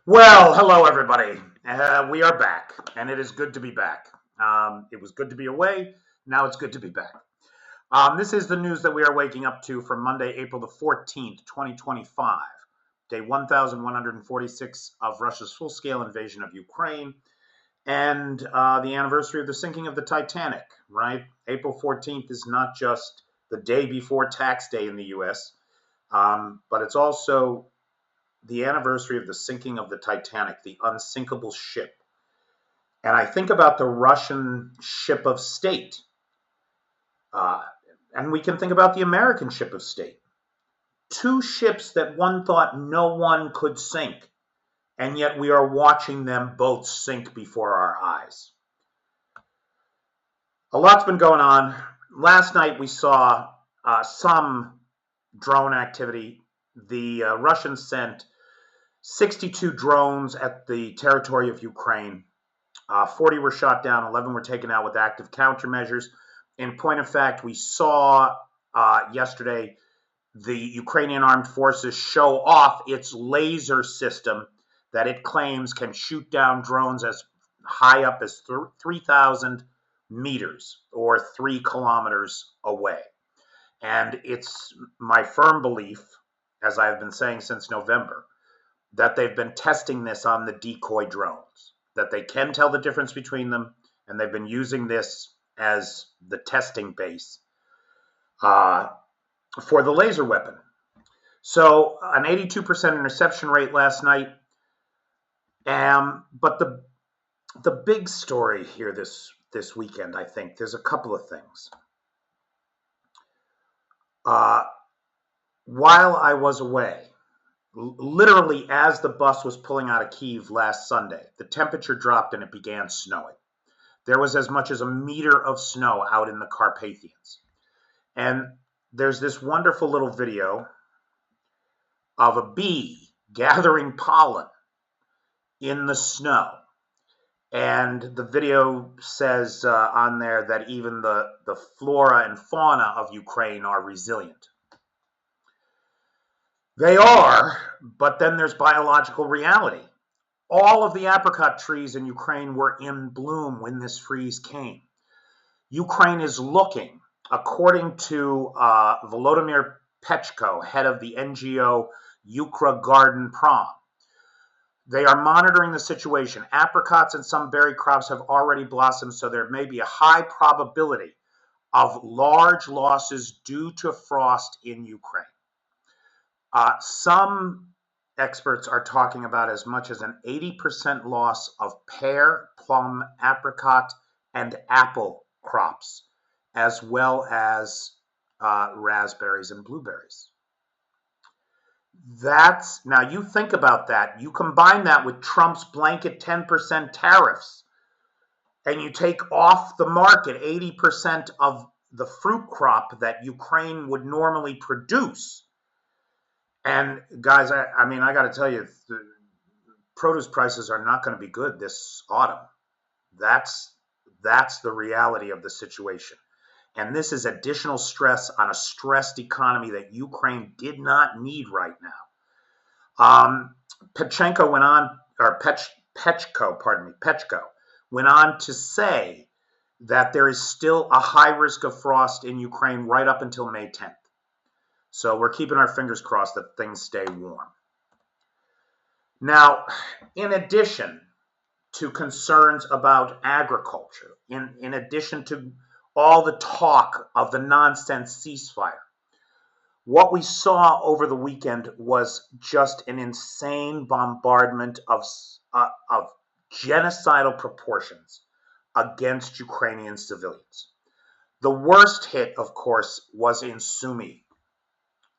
Well, hello everybody. We are back, and it is good to be back. It was good to be away. Now it's good to be back. This is the news that we are waking up to from Monday, April the 14th, 2025, day 1146 of Russia's full-scale invasion of Ukraine, and the anniversary of the sinking of the Titanic. Right, April 14th is not just the day before tax day in the U.S., but it's also the anniversary of the sinking of the Titanic, the unsinkable ship. And I think about the Russian ship of state, uh, and we can think about the American ship of state. Two ships that one thought no one could sink, and yet we are watching them both sink before our eyes. A lot's been going on. Last night we saw some drone activity. The Russians sent 62 drones at the territory of Ukraine. 40 were shot down, 11 were taken out with active countermeasures. In point of fact, we saw yesterday the Ukrainian armed forces show off its laser system that it claims can shoot down drones as high up as 3,000 meters or 3 kilometers away. And it's my firm belief, as I've been saying since November, that they've been testing this on the decoy drones, that they can tell the difference between them, and they've been using this as the testing base for the laser weapon. So an 82% interception rate last night. But the big story here this weekend, I think, there's a couple of things. While I was away, literally as the bus was pulling out of Kyiv last Sunday, the temperature dropped and it began snowing. There was as much as a meter of snow out in the Carpathians. And there's this wonderful little video of a bee gathering pollen in the snow. And the video says on there that even the flora and fauna of Ukraine are resilient. They are, but then there's biological reality. All of the apricot trees in Ukraine were in bloom when this freeze came. Ukraine is looking, according to Vladimir Putin, head of the NGO Ukra Garden Prom. They are monitoring the situation. Apricots and some berry crops have already blossomed, so there may be a high probability of large losses due to frost in Ukraine. Some experts are talking about as much as an 80% loss of pear, plum, apricot, and apple crops, as well as raspberries and blueberries. Now you think about that. You combine that with Trump's blanket 10% tariffs, and you take off the market 80% of the fruit crop that Ukraine would normally produce. And guys, I mean, I got to tell you, the produce prices are not going to be good this autumn. That's the reality of the situation. And this is additional stress on a stressed economy that Ukraine did not need right now. Pechko went on to say that there is still a high risk of frost in Ukraine right up until May 10th. So we're keeping our fingers crossed that things stay warm. Now, in addition to concerns about agriculture, in addition to all the talk of the nonsense ceasefire, what we saw over the weekend was just an insane bombardment of genocidal proportions against Ukrainian civilians. The worst hit, of course, was in Sumy,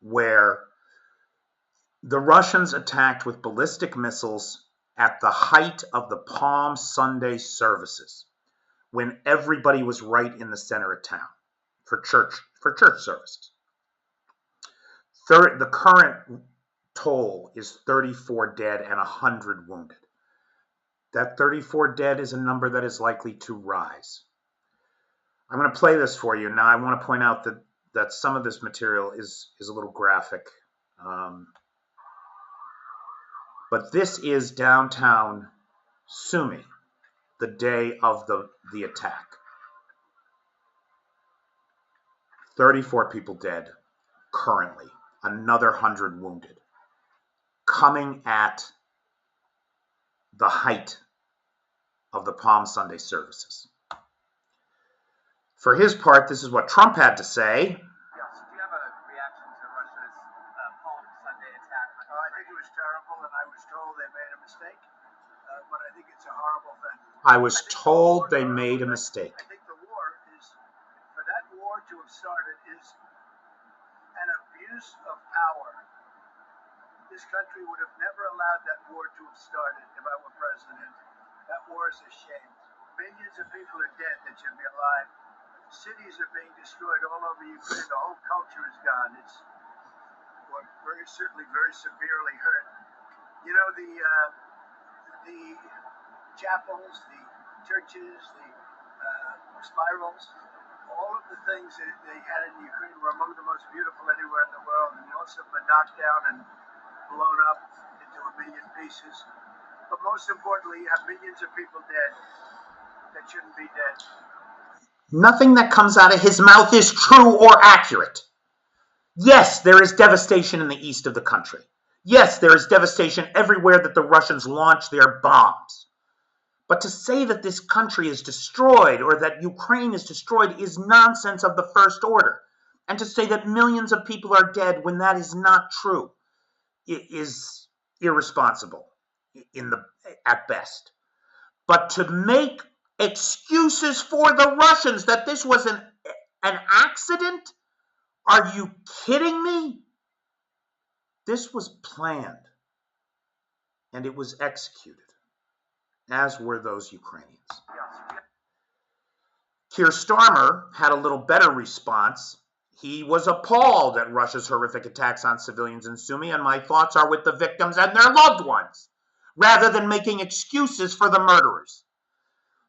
where the Russians attacked with ballistic missiles at the height of the Palm Sunday services, when everybody was right in the center of town for church services. The current toll is 34 dead and 100 wounded. That 34 dead is a number that is likely to rise. I'm going to play this for you. Now, I want to point out that some of this material is a little graphic. But this is downtown Sumy, the day of the attack. 34 people dead currently, another 100 wounded, coming at the height of the Palm Sunday services. For his part, this is what Trump had to say. Yes. Do you have a reaction to Russia's Palm Sunday attack? I think it was terrible, and I was told they made a mistake. But I think it's a horrible thing. I was told they made a mistake. I think the war is, for that war to have started, is an abuse of power. This country would have never allowed that war to have started if I were president. That war is a shame. Millions of people are dead that should be alive. Cities are being destroyed all over Ukraine. The whole culture is gone. It's certainly very severely hurt. You know, the chapels, the churches, the spirals, all of the things that they had in Ukraine were among the most beautiful anywhere in the world, and most of them been knocked down and blown up into a million pieces. But most importantly, you have millions of people dead that shouldn't be dead. Nothing that comes out of his mouth is true or accurate. Yes, there is devastation in the east of the country. Yes, there is devastation everywhere that the Russians launch their bombs. But to say that this country is destroyed or that Ukraine is destroyed is nonsense of the first order. And to say that millions of people are dead when that is not true is irresponsible at best. But to make excuses for the Russians that this was an accident? Are you kidding me? This was planned, and it was executed, as were those Ukrainians. Keir Starmer had a little better response. He was appalled at Russia's horrific attacks on civilians in Sumy, and my thoughts are with the victims and their loved ones, rather than making excuses for the murderers.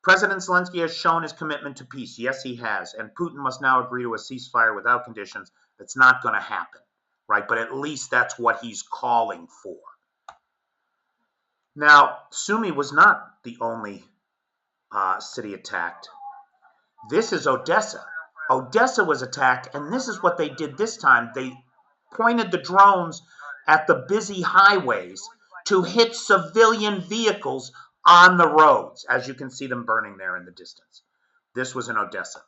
President Zelensky has shown his commitment to peace. Yes, he has. And Putin must now agree to a ceasefire without conditions. That's not going to happen, right? But at least that's what he's calling for. Now, Sumy was not the only city attacked. This is Odessa. Odessa was attacked, and this is what they did this time. They pointed the drones at the busy highways to hit civilian vehicles on the roads, as you can see them burning there in the distance. This was in Odessa.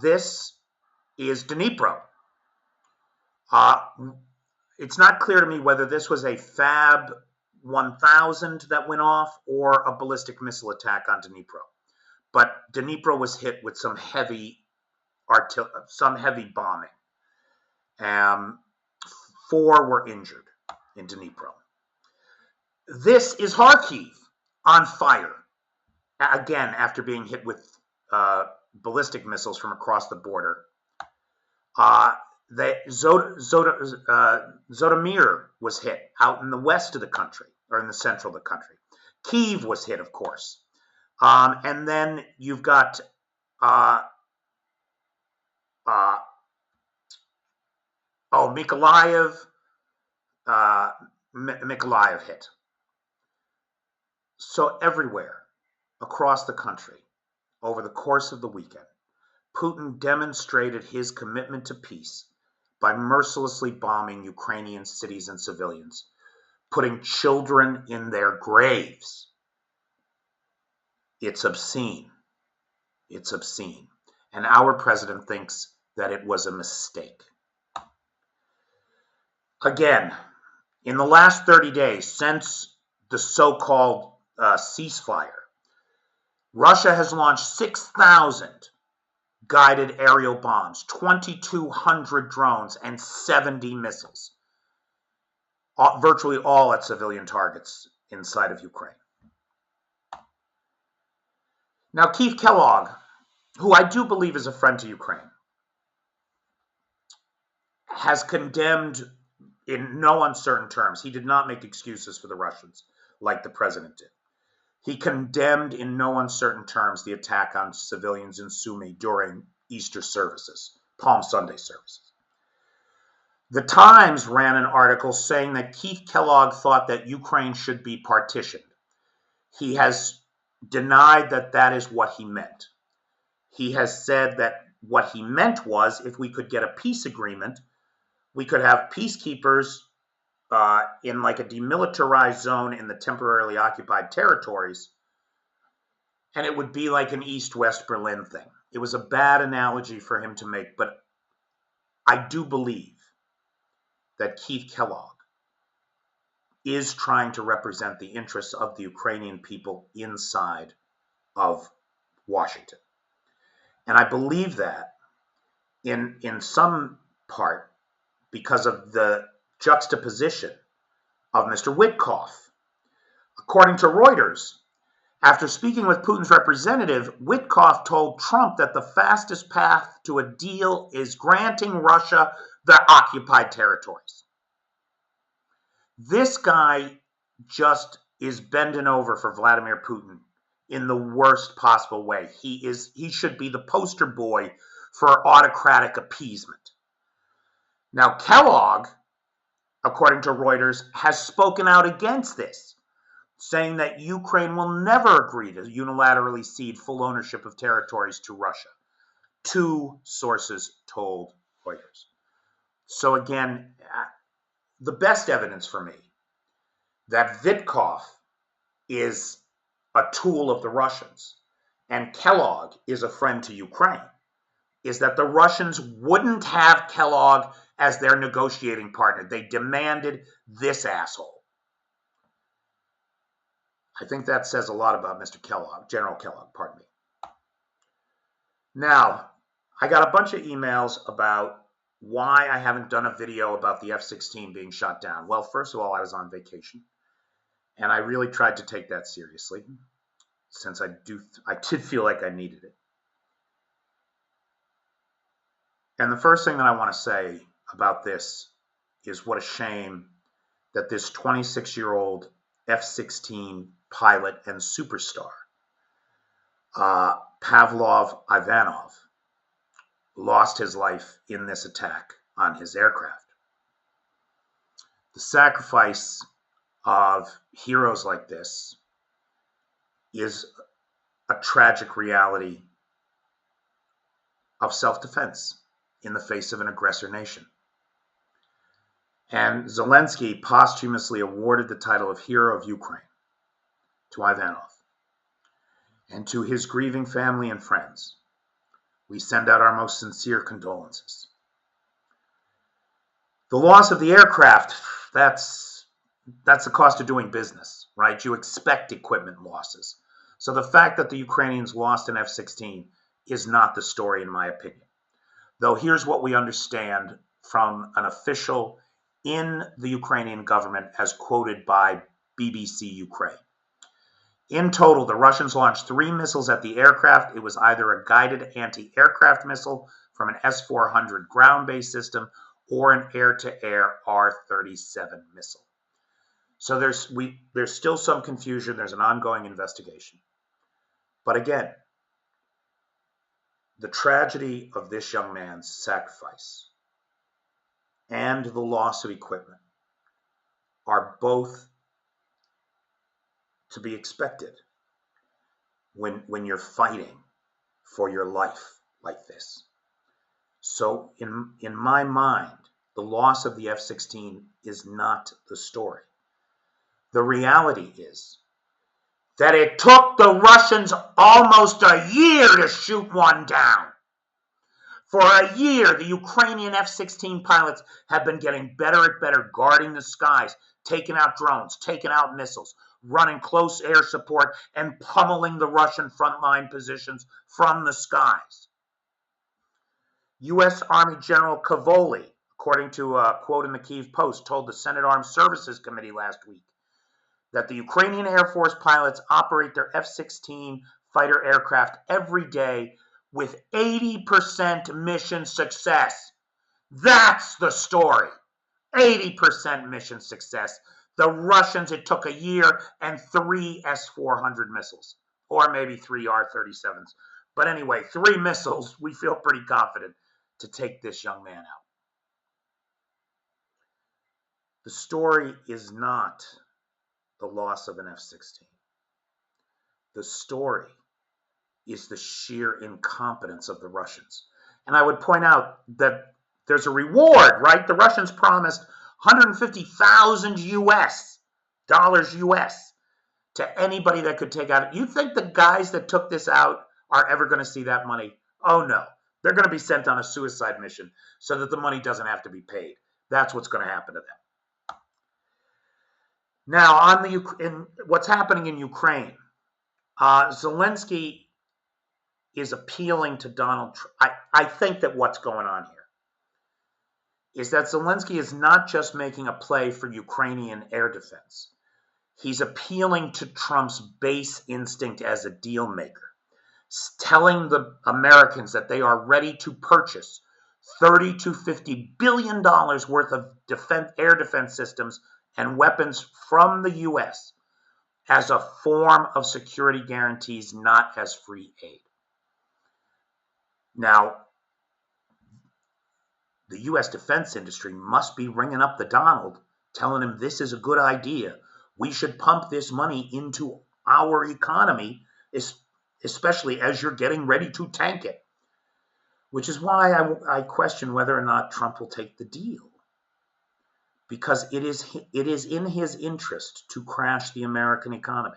This is Dnipro. It's not clear to me whether this was a Fab 1000 that went off or a ballistic missile attack on Dnipro. But Dnipro was hit with some heavy bombing. 4 were injured in Dnipro. This is Kyiv on fire, again, after being hit with ballistic missiles from across the border. Zhytomyr was hit out in the west of the country, or in the central of the country. Kyiv was hit, of course. And then you've got Mykolaiv hit. So everywhere across the country, over the course of the weekend, Putin demonstrated his commitment to peace by mercilessly bombing Ukrainian cities and civilians, putting children in their graves. It's obscene. It's obscene. And our president thinks that it was a mistake. Again, in the last 30 days, since the so-called ceasefire, Russia has launched 6,000 guided aerial bombs, 2,200 drones, and 70 missiles, virtually all at civilian targets inside of Ukraine. Now, Keith Kellogg, who I do believe is a friend to Ukraine, has condemned in no uncertain terms. He did not make excuses for the Russians like the president did. He condemned in no uncertain terms the attack on civilians in Sumy during Easter services, Palm Sunday services. The Times ran an article saying that Keith Kellogg thought that Ukraine should be partitioned. He has denied that that is what he meant. He has said that what he meant was if we could get a peace agreement, we could have peacekeepers in like a demilitarized zone in the temporarily occupied territories, and it would be like an East-West Berlin thing. It was a bad analogy for him to make, but I do believe that Keith Kellogg is trying to represent the interests of the Ukrainian people inside of Washington. And I believe that in some part because of the juxtaposition of Mr. Witkoff. According to Reuters, after speaking with Putin's representative, Witkoff told Trump that the fastest path to a deal is granting Russia the occupied territories. This guy just is bending over for Vladimir Putin in the worst possible way. He should be the poster boy for autocratic appeasement. Now, Kellogg, according to Reuters, has spoken out against this, saying that Ukraine will never agree to unilaterally cede full ownership of territories to Russia. Two sources told Reuters. So again, the best evidence for me that Witkoff is a tool of the Russians and Kellogg is a friend to Ukraine is that the Russians wouldn't have Kellogg as their negotiating partner. They demanded this asshole. I think that says a lot about Mr. Kellogg, General Kellogg, pardon me. Now, I got a bunch of emails about why I haven't done a video about the F-16 being shot down. Well, first of all, I was on vacation, and I really tried to take that seriously, since I did feel like I needed it. And the first thing that I want to say about this is what a shame that this 26-year-old F-16 pilot and superstar, Pavlov Ivanov, lost his life in this attack on his aircraft. The sacrifice of heroes like this is a tragic reality of self-defense in the face of an aggressor nation. And Zelensky posthumously awarded the title of Hero of Ukraine to Ivanov. And to his grieving family and friends, we send out our most sincere condolences. The loss of the aircraft, that's the cost of doing business, right? You expect equipment losses. So the fact that the Ukrainians lost an F-16 is not the story, in my opinion. Though here's what we understand from an official in the Ukrainian government as quoted by BBC Ukraine. In total, the Russians launched 3 missiles at the aircraft. It was either a guided anti-aircraft missile from an S-400 ground-based system or an air-to-air R-37 missile. So there's still some confusion. There's an ongoing investigation. But again, the tragedy of this young man's sacrifice and the loss of equipment are both to be expected when you're fighting for your life like this. So in my mind, the loss of the F-16 is not the story. The reality is that it took the Russians almost a year to shoot one down. For a year, the Ukrainian F-16 pilots have been getting better and better guarding the skies, taking out drones, taking out missiles, running close air support, and pummeling the Russian frontline positions from the skies. U.S. Army General Cavoli, according to a quote in the Kyiv Post, told the Senate Armed Services Committee last week that the Ukrainian Air Force pilots operate their F-16 fighter aircraft every day with 80% mission success. That's the story. 80% mission success. The Russians, it took a year and 3 S-400 missiles, or maybe 3 R-37s. But anyway, 3 missiles, we feel pretty confident to take this young man out. The story is not the loss of an F-16. The story is the sheer incompetence of the Russians. And I would point out that there's a reward, right? The Russians promised 150,000 dollars US to anybody that could take out. You think the guys that took this out are ever going to see that money? Oh no. They're going to be sent on a suicide mission so that the money doesn't have to be paid. That's what's going to happen to them. Now, on what's happening in Ukraine, Zelensky is appealing to Donald Trump. I think that what's going on here is that Zelensky is not just making a play for Ukrainian air defense. He's appealing to Trump's base instinct as a deal maker, telling the Americans that they are ready to purchase $30 to $50 billion worth of air defense systems and weapons from the U.S. as a form of security guarantees, not as free aid. Now, the U.S. defense industry must be ringing up the Donald, telling him this is a good idea. We should pump this money into our economy, especially as you're getting ready to tank it. Which is why I question whether or not Trump will take the deal. Because it is in his interest to crash the American economy.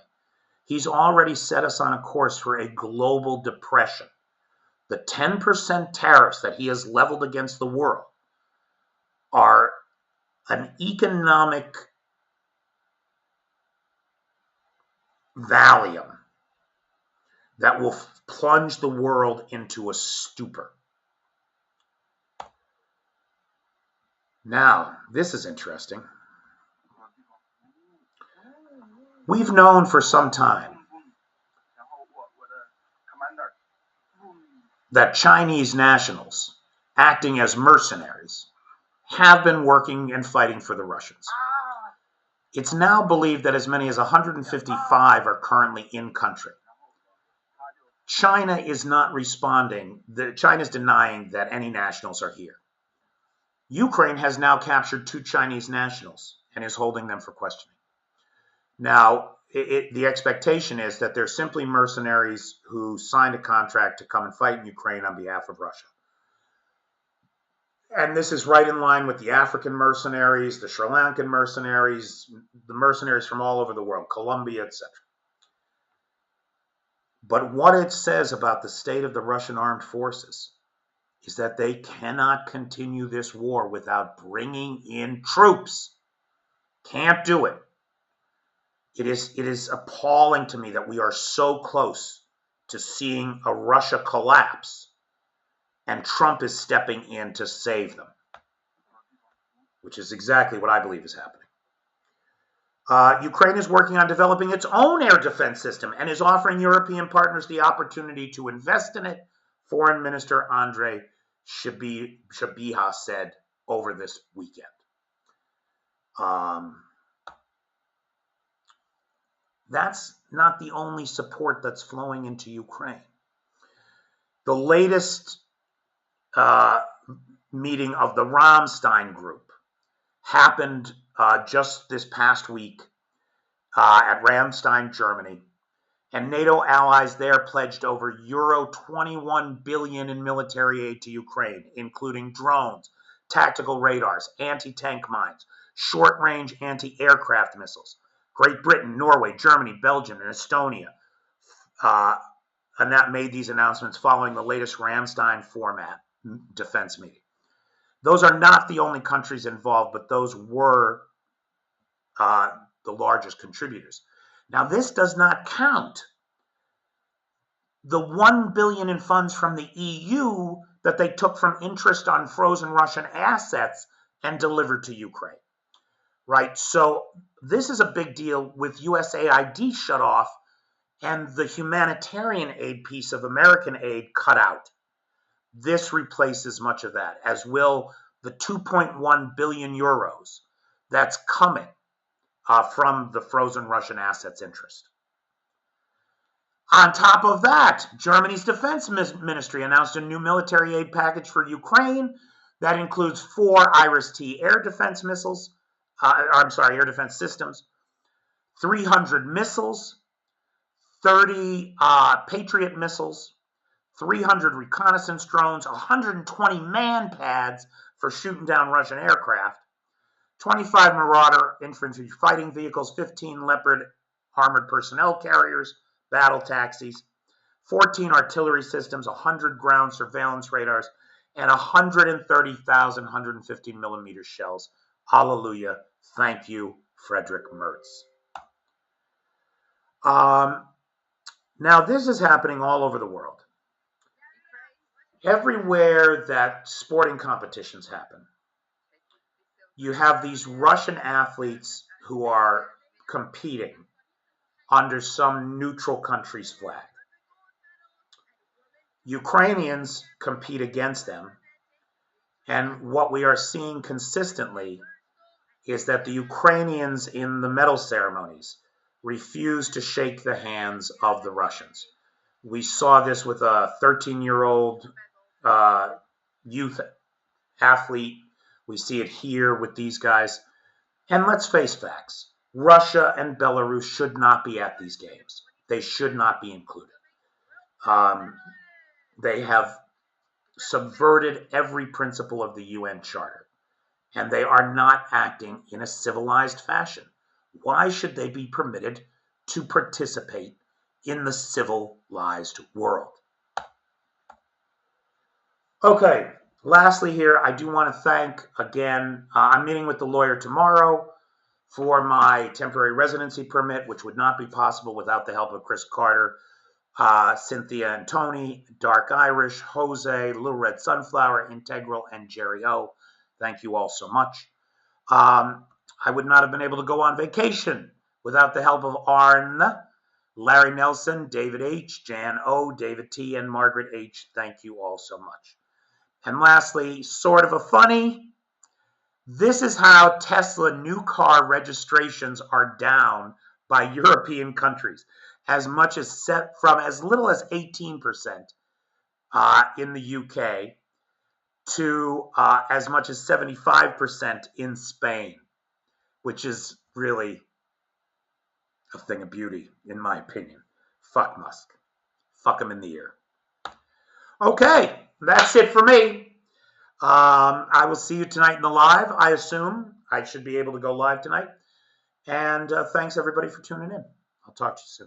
He's already set us on a course for a global depression. The 10% tariffs that he has leveled against the world are an economic Valium that will plunge the world into a stupor. Now, this is interesting. We've known for some time that Chinese nationals, acting as mercenaries, have been working and fighting for the Russians. It's now believed that as many as 155 are currently in country. China is not responding. China's denying that any nationals are here. Ukraine has now captured 2 Chinese nationals and is holding them for questioning. Now, the expectation is that they're simply mercenaries who signed a contract to come and fight in Ukraine on behalf of Russia. And this is right in line with the African mercenaries, the Sri Lankan mercenaries, the mercenaries from all over the world, Colombia, etc. But what it says about the state of the Russian armed forces is that they cannot continue this war without bringing in troops. Can't do it. It is appalling to me that we are so close to seeing a Russia collapse, and Trump is stepping in to save them, which is exactly what I believe is happening. Ukraine is working on developing its own air defense system and is offering European partners the opportunity to invest in it, Foreign Minister Andrei Shabiha said over this weekend. That's not the only support that's flowing into Ukraine. The latest meeting of the Ramstein group happened just this past week at Ramstein, Germany, and NATO allies there pledged over euro 21 billion in military aid to Ukraine, including drones, tactical radars, anti-tank mines, short-range anti-aircraft missiles. Great Britain, Norway, Germany, Belgium, and Estonia, and that made these announcements following the latest Ramstein format defense meeting. Those are not the only countries involved, but those were the largest contributors. Now, this does not count the $1 billion in funds from the EU that they took from interest on frozen Russian assets and delivered to Ukraine. Right? So this is a big deal with USAID shut off and the humanitarian aid piece of American aid cut out. This replaces much of that, as will the 2.1 billion euros that's coming from the frozen Russian assets interest. On top of that, Germany's defense ministry announced a new military aid package for Ukraine that includes 4 Iris-T air defense missiles air defense systems, 300 missiles, 30 Patriot missiles, 300 reconnaissance drones, 120 man pads for shooting down Russian aircraft, 25 Marauder infantry fighting vehicles, 15 Leopard armored personnel carriers, battle taxis, 14 artillery systems, 100 ground surveillance radars, and 130,000 115 millimeter shells. Hallelujah. Thank you, Frederick Mertz. Now, this is happening all over the world. Everywhere that sporting competitions happen, you have these Russian athletes who are competing under some neutral country's flag. Ukrainians compete against them, and what we are seeing consistently is that the Ukrainians in the medal ceremonies refuse to shake the hands of the Russians. We saw this with a 13-year-old youth athlete. We see it here with these guys. And let's face facts. Russia and Belarus should not be at these games. They should not be included. They have subverted every principle of the UN Charter, and they are not acting in a civilized fashion. Why should they be permitted to participate in the civilized world? Okay, lastly here, I do want to thank again, I'm meeting with the lawyer tomorrow for my temporary residency permit, which would not be possible without the help of Chris Carter, Cynthia and Tony, Dark Irish, Jose, Little Red Sunflower, Integral, and Jerry O. Thank you all so much. I would not have been able to go on vacation without the help of Arn, Larry Nelson, David H., Jan O., David T., and Margaret H. Thank you all so much. And lastly, sort of a funny, this is how Tesla new car registrations are down by European countries, as much as from as little as 18% in the UK to as much as 75% in Spain, which is really a thing of beauty, in my opinion. Fuck Musk. Fuck him in the ear. Okay, that's it for me. I will see you tonight in the live. I assume I should be able to go live tonight. And thanks, everybody, for tuning in. I'll talk to you soon.